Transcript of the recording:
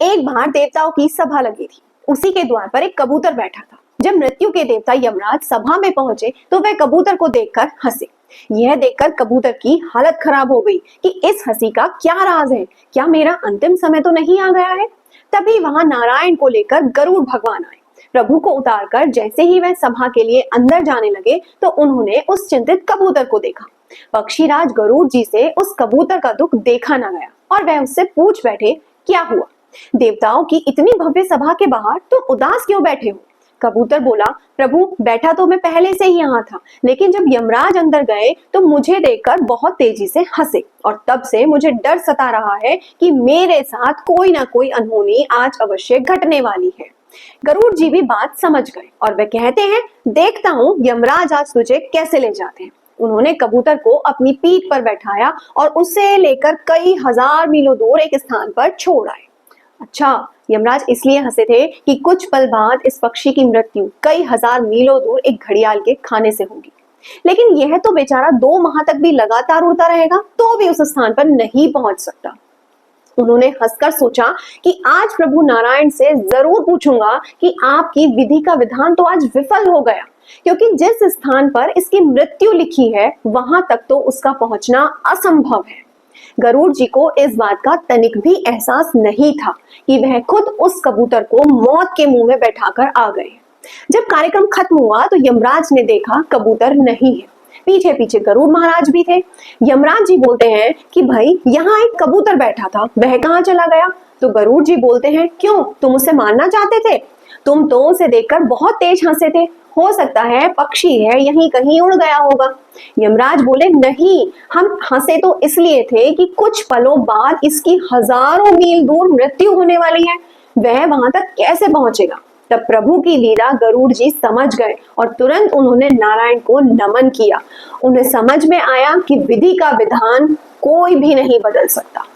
एक बार देवताओं की सभा लगी थी। उसी के द्वार पर एक कबूतर बैठा था। जब मृत्यु के देवता यमराज सभा में पहुंचे तो वह कबूतर को देखकर हंसे। यह देखकर कबूतर की हालत खराब हो गई कि इस हंसी का क्या राज है, क्या मेरा अंतिम समय तो नहीं आ गया है। तभी वहां नारायण को लेकर गरुड़ भगवान आए। प्रभु को उतारकर जैसे ही वह सभा के लिए अंदर जाने लगे तो उन्होंने उस चिंतित कबूतर को देखा। पक्षीराज गरुड़ जी से उस कबूतर का दुख देखा न गया और वह उससे पूछ बैठे, क्या हुआ? देवताओं की इतनी भव्य सभा के बाहर तुम उदास क्यों बैठे हो? कबूतर बोला, प्रभु बैठा तो मैं पहले से ही यहाँ था, लेकिन जब यमराज अंदर गए तो मुझे देखकर बहुत तेजी से हंसे और तब से मुझे डर सता रहा है कि मेरे साथ कोई ना कोई अनहोनी आज अवश्य घटने वाली है। गरुड़ जी भी बात समझ गए और वे कहते हैं, देखता हूँ यमराज आज तुझे कैसे ले जाते हैं। उन्होंने कबूतर को अपनी पीठ पर बैठाया और उसे लेकर कई हजार मीलों दूर एक स्थान पर छोड़ आए। अच्छा, यमराज इसलिए हंसे थे कि कुछ पल बाद इस पक्षी की मृत्यु कई हजार मीलों दूर एक घड़ियाल के खाने से होगी। लेकिन यह तो बेचारा 2 माह तक भी लगातार उड़ता रहेगा तो भी उस स्थान पर नहीं पहुंच सकता। उन्होंने हंसकर सोचा कि आज प्रभु नारायण से जरूर पूछूंगा कि आपकी विधि का विधान तो आज विफल हो गया, क्योंकि जिस स्थान पर इसकी मृत्यु लिखी है वहां तक तो उसका पहुंचना असंभव है। गरुड़ जी को इस बात का तनिक भी एहसास नहीं था कि वह खुद उस कबूतर को मौत के मुंह में बैठाकर आ गए। जब कार्यक्रम खत्म हुआ तो यमराज ने देखा कबूतर नहीं है। पीछे पीछे गरुड़ महाराज भी थे। यमराज जी बोलते हैं कि भाई यहाँ एक कबूतर बैठा था, वह कहाँ चला गया? तो गरुड़ जी बोलते हैं, क्यों, तुम उसे मारना चाहते थे? तुम तो उसे देखकर बहुत तेज हंसे थे, हो सकता है पक्षी है यहीं कहीं उड़ गया होगा। यमराज बोले, नहीं, हम हंसे तो इसलिए थे कि कुछ पलों बाद इसकी हजारों मील दूर मृत्यु होने वाली है, वह वहां तक कैसे पहुंचेगा। तब प्रभु की लीला गरुड़ जी समझ गए और तुरंत उन्होंने नारायण को नमन किया। उन्हें समझ में आया कि विधि का विधान कोई भी नहीं बदल सकता।